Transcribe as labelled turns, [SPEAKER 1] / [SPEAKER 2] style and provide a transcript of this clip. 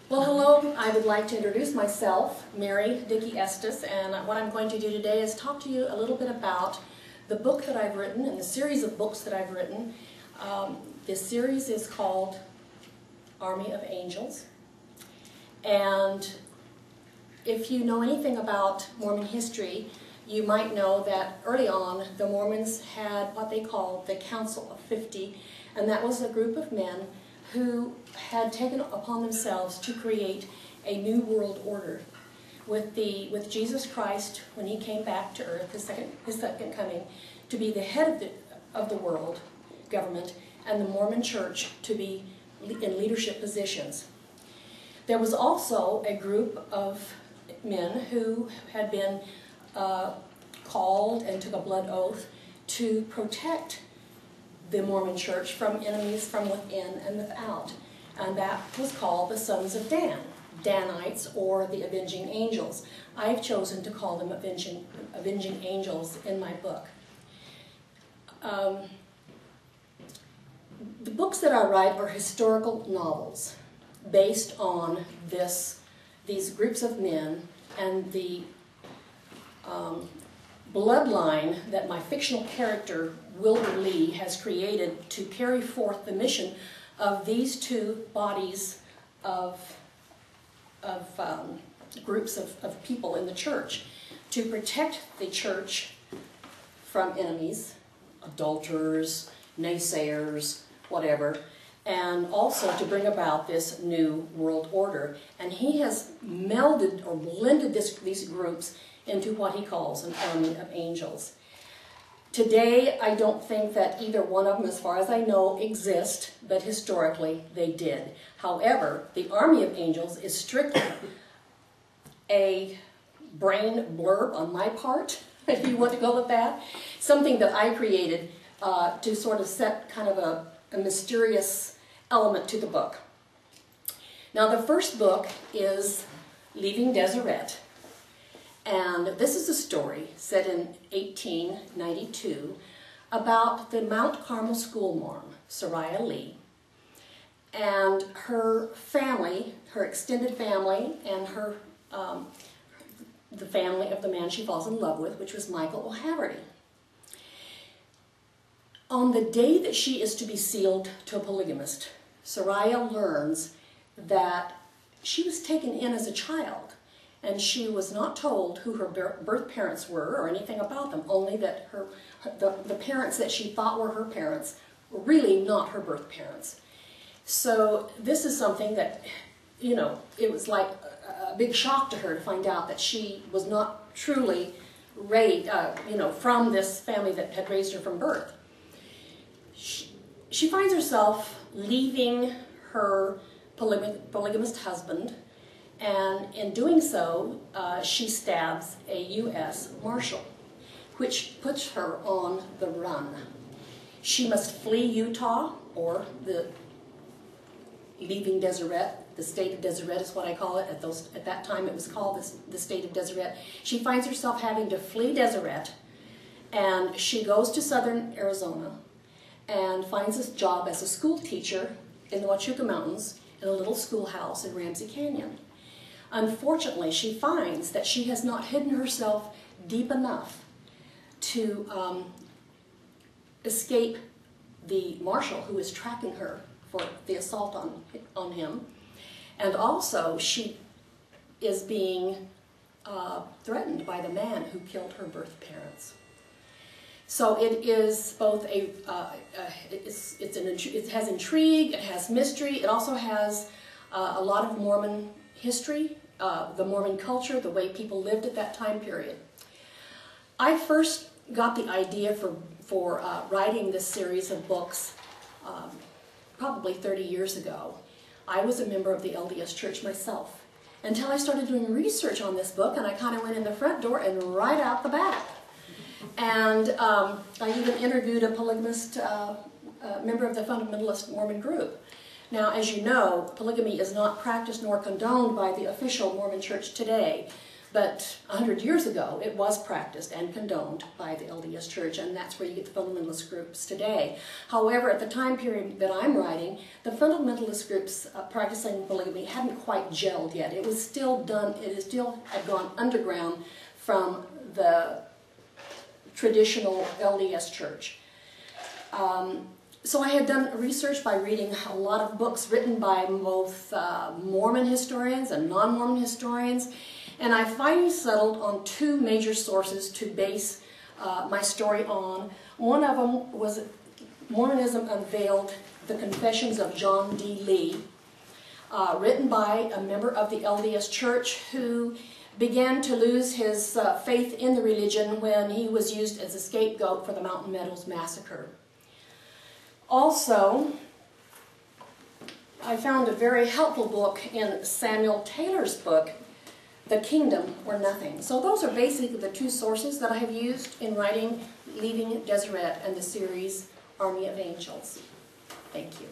[SPEAKER 1] Well, hello. I would like to introduce myself, Mary Dickey Estes, and what I'm going to do today is talk to you a little bit about the book that I've written and the series of books that I've written. This series is called Army of Angels, and if you know anything about Mormon history, you might know that early on the Mormons had what they called the Council of 50, and that was a group of men who had taken upon themselves to create a new world order with Jesus Christ, when he came back to earth, his second coming, to be the head of the world government, and the Mormon church to be in leadership positions. There was also a group of men who had been called and took a blood oath to protect the Mormon church from enemies from within and without. And that was called the Sons of Dan, Danites, or the Avenging Angels. I've chosen to call them Avenging Angels in my book. The books that I write are historical novels based on these groups of men and the bloodline that my fictional character, Wilber Lee, has created to carry forth the mission of these two bodies of groups of people in the church, to protect the church from enemies, adulterers, naysayers, whatever, and also to bring about this new world order. And he has melded or blended these groups into what he calls an army of angels. Today, I don't think that either one of them, as far as I know, exist, but historically they did. However, the army of angels is strictly a brain blurb on my part, if you want to go with that. Something that I created to sort of set kind of a mysterious element to the book. Now, the first book is LeavingDeseret. And this is a story set in 1892 about the Mount Carmel schoolmarm, Sarieh Lee, and her family, her extended family, and the family of the man she falls in love with, which was Michael O'Haverty. On the day that she is to be sealed to a polygamist, Sarieh learns that she was taken in as a child, and she was not told who her birth parents were or anything about them, only that the parents that she thought were her parents were really not her birth parents. So this is something that, you know, it was like a big shock to her to find out that she was not truly raised, from this family that had raised her from birth. She finds herself leaving her polygamist husband, and in doing so, she stabs a U.S. marshal, which puts her on the run. She must flee Utah, or the LeavingDeseret. The state of Deseret is what I call it. At that time, it was called the state of Deseret. She finds herself having to flee Deseret, and she goes to southern Arizona and finds a job as a school teacher in the Huachuca Mountains in a little schoolhouse in Ramsey Canyon. Unfortunately, she finds that she has not hidden herself deep enough to escape the marshal who is tracking her for the assault on him. And also, she is being threatened by the man who killed her birth parents. So it is both it has intrigue, it has mystery, it also has a lot of Mormon history, the Mormon culture, the way people lived at that time period. I first got the idea for writing this series of books probably 30 years ago. I was a member of the LDS Church myself, until I started doing research on this book, and I kind of went in the front door and right out the back. And I even interviewed a polygamist member of the fundamentalist Mormon group. Now, as you know, polygamy is not practiced nor condoned by the official Mormon church today, But 100 years ago, it was practiced and condoned by the LDS Church, and that's where you get the fundamentalist groups today. However, at the time period that I'm writing, the fundamentalist groups practicing polygamy hadn't quite gelled yet. It was still done, it still had gone underground from the traditional LDS Church. So I had done research by reading a lot of books written by both Mormon historians and non-Mormon historians, and I finally settled on two major sources to base my story on. One of them was Mormonism Unveiled, the Confessions of John D. Lee, written by a member of the LDS Church who began to lose his faith in the religion when he was used as a scapegoat for the Mountain Meadows Massacre. Also, I found a very helpful book in Samuel Taylor's book, The Kingdom or Nothing. So those are basically the two sources that I have used in writing Leaving Deseret and the series Army of Angels. Thank you.